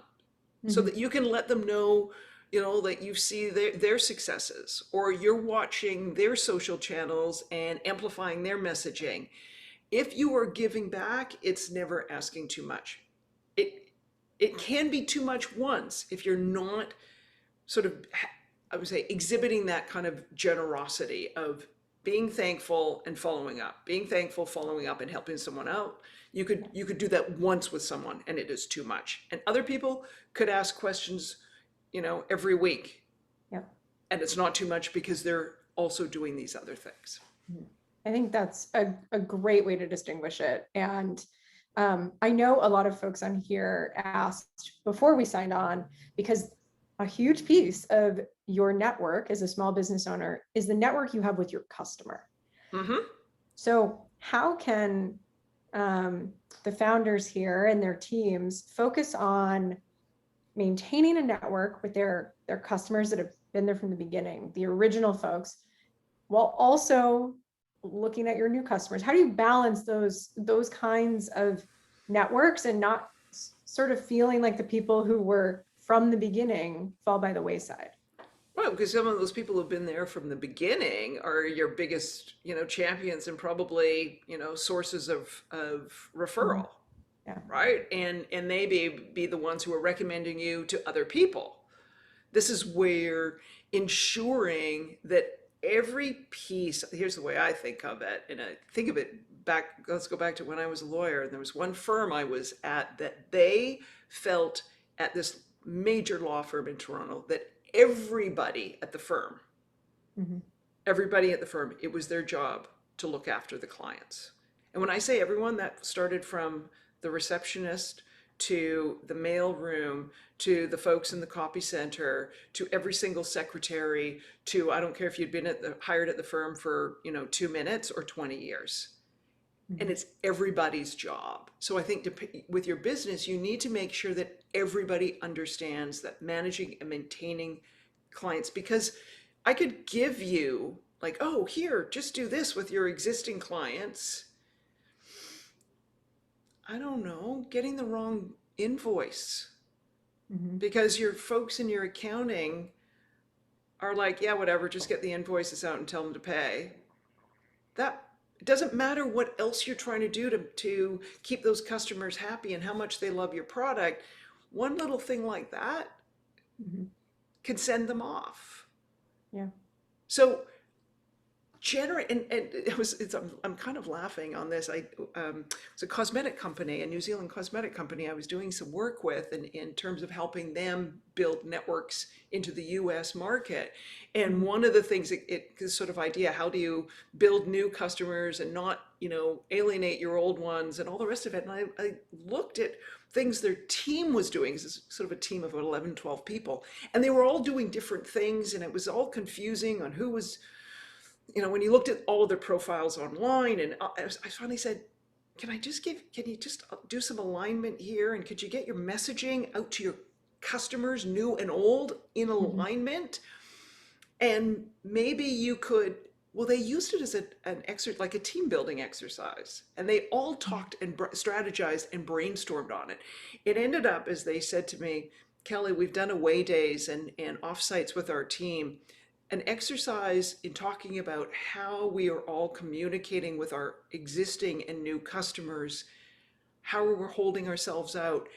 so Mhm. that you can let them know, that you see their successes or you're watching their social channels and amplifying their messaging. If you are giving back, it's never asking too much. It it can be too much once if you're not sort of, I would say, exhibiting that kind of generosity of being thankful and following up, being thankful, following up, and helping someone out. You could do that once with someone, and it is too much. And other people could ask questions, every week, Yep. and it's not too much because they're also doing these other things. Mhm. I think that's a great way to distinguish it. And I know a lot of folks on here asked before we signed on, because a huge piece of your network as a small business owner is the network you have with your customer. Mm-hmm. So how can the founders here and their teams focus on maintaining a network with their customers that have been there from the beginning, the original folks, while also looking at your new customers? How do you balance those kinds of networks and not sort of feeling like the people who were from the beginning fall by the wayside? Well, because some of those people who've been there from the beginning are your biggest, champions and probably, sources of Mhm. referral, Yeah. right? And they be the ones who are recommending you to other people. This is where ensuring that every piece, here's the way I think of it, and I think of it back, let's go back to when I was a lawyer. And there was one firm I was at that they felt, at this major law firm in Toronto, that everybody at the firm, Mhm. everybody at the firm, it was their job to look after the clients. And when I say everyone, that started from the receptionist to the mail room to the folks in the copy center to every single secretary to, I don't care if you'd been hired at the firm for 2 minutes or 20 years. And Mhm. it's everybody's job. So I think with your business, you need to make sure that everybody understands that managing and maintaining clients, because I could give you like, oh, here, just do this with your existing clients. I don't know, getting the wrong invoice Mhm. because your folks in your accounting are like, yeah, whatever, just get the invoices out and tell them to pay. That it doesn't matter what else you're trying to do to keep those customers happy and how much they love your product. One little thing like that Mhm. can send them off. Yeah. So generate, and I'm kind of laughing on this. It's a cosmetic company, a New Zealand cosmetic company I was doing some work with in terms of helping them build networks into the US market. And Mhm. one of the things, this sort of idea, how do you build new customers and not, alienate your old ones and all the rest of it. And I looked at things their team was doing. It's sort of a team of 11, 12 people, and they were all doing different things, and it was all confusing on who was, when you looked at all of their profiles online. And I finally said, can you just do some alignment here? And could you get your messaging out to your customers, new and old, in Mhm. alignment? And maybe you could, well, they used it as an exercise, like a team building exercise. And they all Mhm. talked and strategized and brainstormed on it. It ended up, as they said to me, Kelly, we've done away days and offsites with our team, an exercise in talking about how we are all communicating with our existing and new customers, how we're holding ourselves out,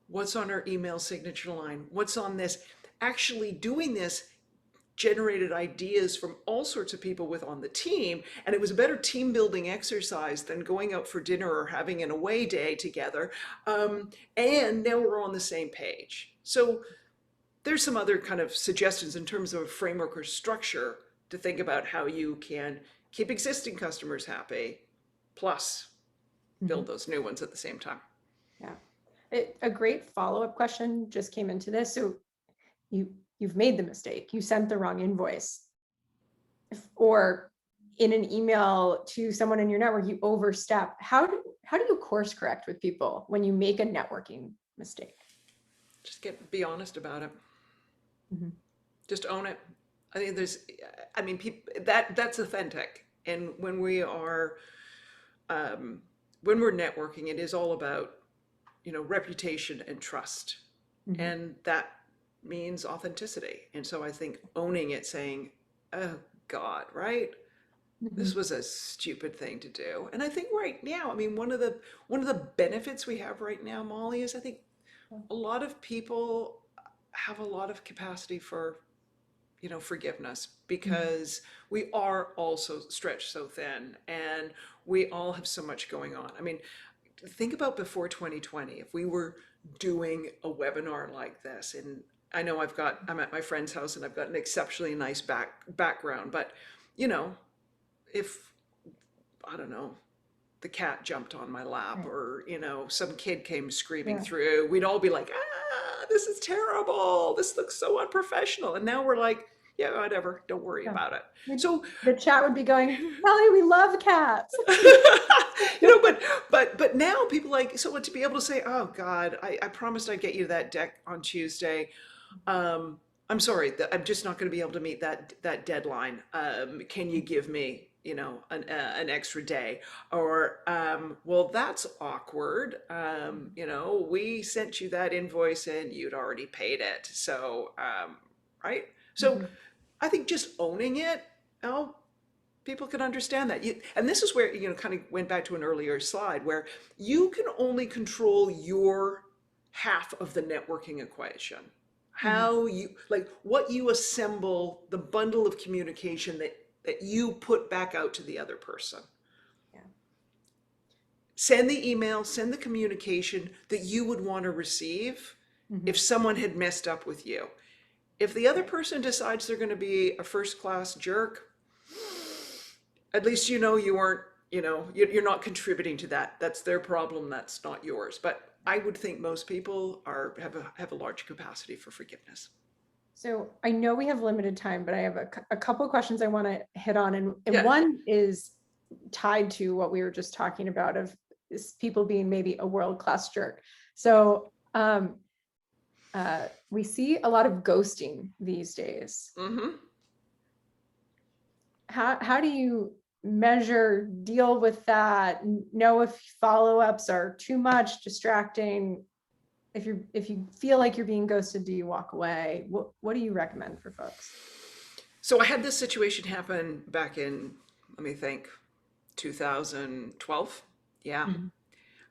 what's on our email signature line, what's on this. Actually doing this generated ideas from all sorts of people with on the team, and it was a better team building exercise than going out for dinner or having an away day together. And now we're on the same page. So there's some other kind of suggestions in terms of a framework or structure to think about how you can keep existing customers happy, plus build Mhm. those new ones at the same time. Yeah. A great follow-up question just came into this. So you've made the mistake. You sent the wrong invoice, or in an email to someone in your network, you overstep. How do you course correct with people when you make a networking mistake? Just be honest about it. Mhm. Just own it. I think I mean, people, that's authentic. And um, when we're networking, it is all about, reputation and trust. Mhm. And that means authenticity. And so I think owning it, saying, oh God, right? This Mhm. was a stupid thing to do. And I think right now, I mean, one of the benefits we have right now, Molly, is I think a lot of people have a lot of capacity for, forgiveness, Mhm. because we are all so stretched so thin, and we all have so much going on. I mean, think about before 2020, if we were doing a webinar like this. And I know I'm at my friend's house and I've got an exceptionally nice background, but you know, if, I don't know, the cat jumped on my lap, Right. or some kid came screaming Yeah. through, we'd all be like, this is terrible, this looks so unprofessional. And now we're like, yeah, whatever, don't worry Yeah. about it. We- So The chat would be going, Kelly, we love cats. but now people like, so to be able to say, oh God, I promised I'd get you that deck on Tuesday. um I'm sorry that I'm just not going to be able to meet that deadline. Can you give me, an extra day? Or well, that's awkward. We sent you that invoice and you'd already paid it, so right. So Mhm. I think just owning it, oh, people can understand that. And this is where, kind of went back to an earlier slide, where you can only control your half of the networking equation. Mhm. How you, like, what you assemble, the bundle of communication that that you put back out to the other person. Yeah. Send the email, send the communication that you would want to receive if someone had messed up with you. If the other person decides they're going to be a first-class jerk, at least you know you weren't, you're not contributing to that. That's their problem. That's not yours. But I would think most people have a large capacity for forgiveness. So I know we have limited time, but I have a couple of questions I want to hit on. And Yeah. one is tied to what we were just talking about of people being maybe a world-class jerk. So we see a lot of ghosting these days. Mm-hmm. How do you measure, deal with that, know if follow-ups are too much, distracting? If you feel like you're being ghosted, do you walk away? What do you recommend for folks? So I had this situation happen back in, let me think, 2012. Yeah.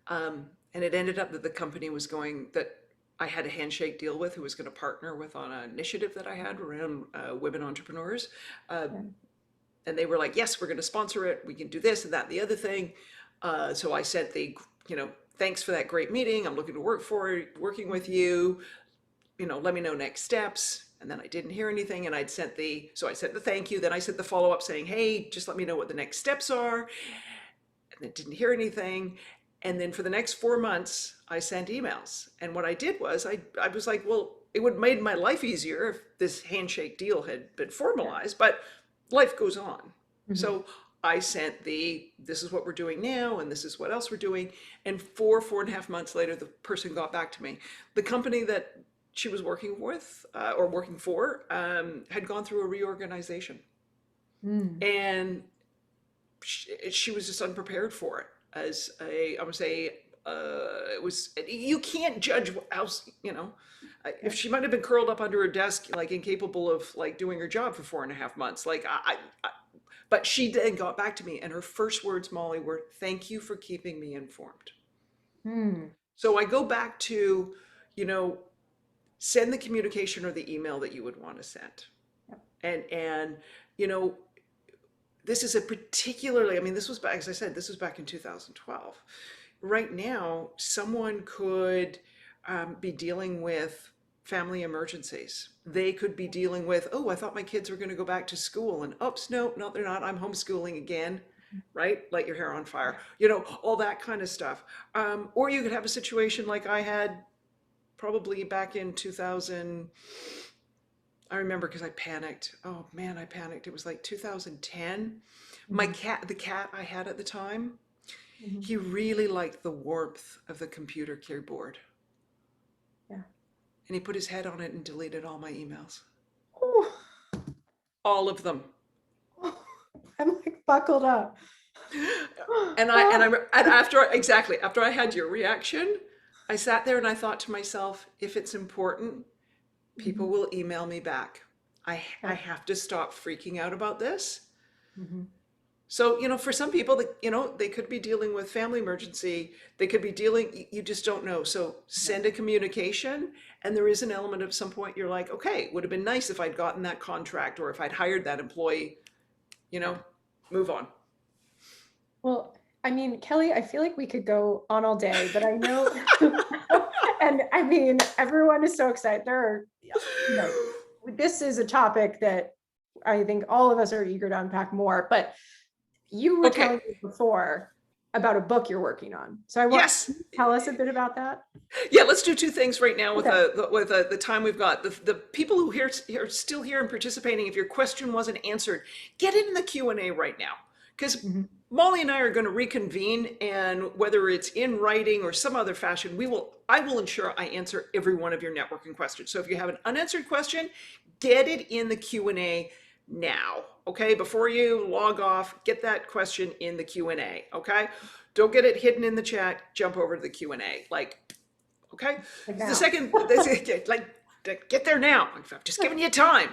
And it ended up that the company was that I had a handshake deal with, who was going to partner with on an initiative that I had around women entrepreneurs. And they were like, yes, we're going to sponsor it. We can do this and that and the other thing. So I sent thanks for that great meeting. I'm looking to working with you. Let me know next steps. And then I didn't hear anything, and I sent the thank you. Then I sent the follow-up saying, hey, just let me know what the next steps are. And then didn't hear anything. And then for the next 4 months, I sent emails. And what I did was I was like, well, it would have made my life easier if this handshake deal had been formalized, but life goes on. So I sent this is what we're doing now, and this is what else we're doing. And 4.5 months later, the person got back to me. The company that she was working with or working for had gone through a reorganization. And she was just unprepared for it. It was, you can't judge how, if she might have been curled up under her desk, like incapable of like doing her job for 4.5 months, like but she then got back to me, and her first words, Molly, were, thank you for keeping me informed. So I go back to, send the communication or the email that you would want to send. And this is a particularly, this was back, as I said, this was back in 2012. Right now, someone could be dealing with family emergencies. They could be dealing with, oh, I thought my kids were going to go back to school, and oops, no, they're not. I'm homeschooling again, right? Light your hair on fire, all that kind of stuff. Or you could have a situation like I had probably back in 2000. I remember because I panicked. Oh man, I panicked. It was like 2010. The cat I had at the time, he really liked the warmth of the computer keyboard. Yeah. And he put his head on it and deleted all my emails. Ooh. All of them. I'm like buckled up. And after I had your reaction, I sat there and I thought to myself, if it's important, people will email me back. I have to stop freaking out about this. So, for some people, they could be dealing with family emergency. They could be you just don't know. So send a communication, and there is an element of some point you're like, okay, it would have been nice if I'd gotten that contract, or if I'd hired that employee, move on. Well, Kelly, I feel like we could go on all day, but I know, and everyone is so excited. This is a topic that I think all of us are eager to unpack more, but you were telling me before about a book you're working on. So I want to tell us a bit about that. Yeah, let's do two things right now with the time we've got. The people who are still here and participating, if your question wasn't answered, get it in the Q&A right now. Because Molly and I are going to reconvene, and whether it's in writing or some other fashion, I will ensure I answer every one of your networking questions. So if you have an unanswered question, get it in the Q&A now, okay? Before you log off, get that question in the Q&A, okay? Don't get it hidden in the chat, jump over to the Q&A, okay? The second, get there now. I'm just giving you time.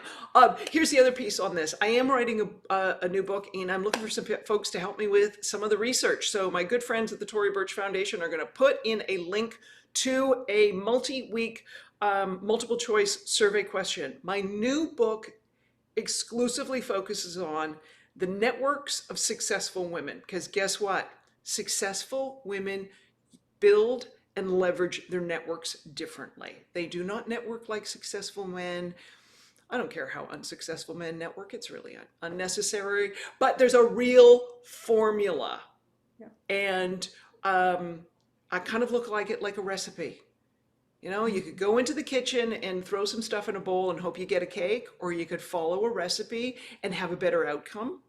Here's the other piece on this. I am writing a new book, and I'm looking for some folks to help me with some of the research. So my good friends at the Tory Burch Foundation are going to put in a link to a multi-week multiple choice survey question. My new book exclusively focuses on the networks of successful women. Because guess what? Successful women build and leverage their networks differently. They do not network like successful men. I don't care how unsuccessful men network, it's really unnecessary, but there's a real formula. Yeah. And I kind of look like it like a recipe. You know, you could go into the kitchen and throw some stuff in a bowl and hope you get a cake, or you could follow a recipe and have a better outcome.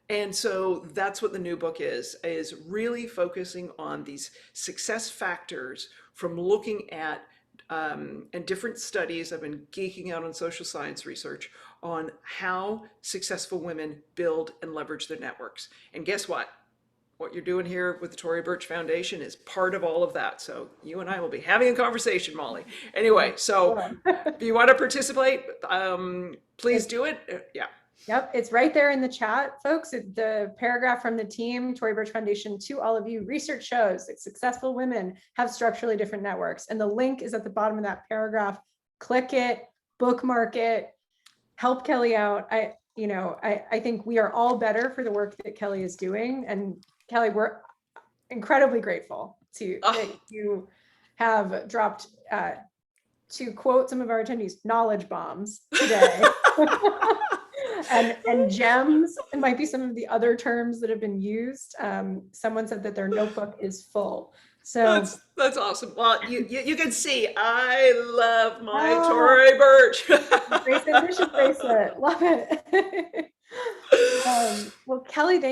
And so that's what the new book is really focusing on these success factors from looking at and different studies. I've been geeking out on social science research on how successful women build and leverage their networks. And guess what? What you're doing here with the Tory Burch Foundation is part of all of that. So you and I will be having a conversation, Molly. Anyway, so if you want to participate, please do it. Yeah. Yep, it's right there in the chat, folks. The paragraph from the team, Tory Burch Foundation, to all of you. Research shows that successful women have structurally different networks. And the link is at the bottom of that paragraph. Click it, bookmark it, help Kelly out. I think we are all better for the work that Kelly is doing. And Kelly, we're incredibly grateful that you have dropped, to quote some of our attendees, knowledge bombs today. And gems, and might be some of the other terms that have been used. Someone said that their notebook is full. So that's awesome. Well, you can see I love my Tory Burch. bracelet, bracelet, love it. Well, Kelly, thank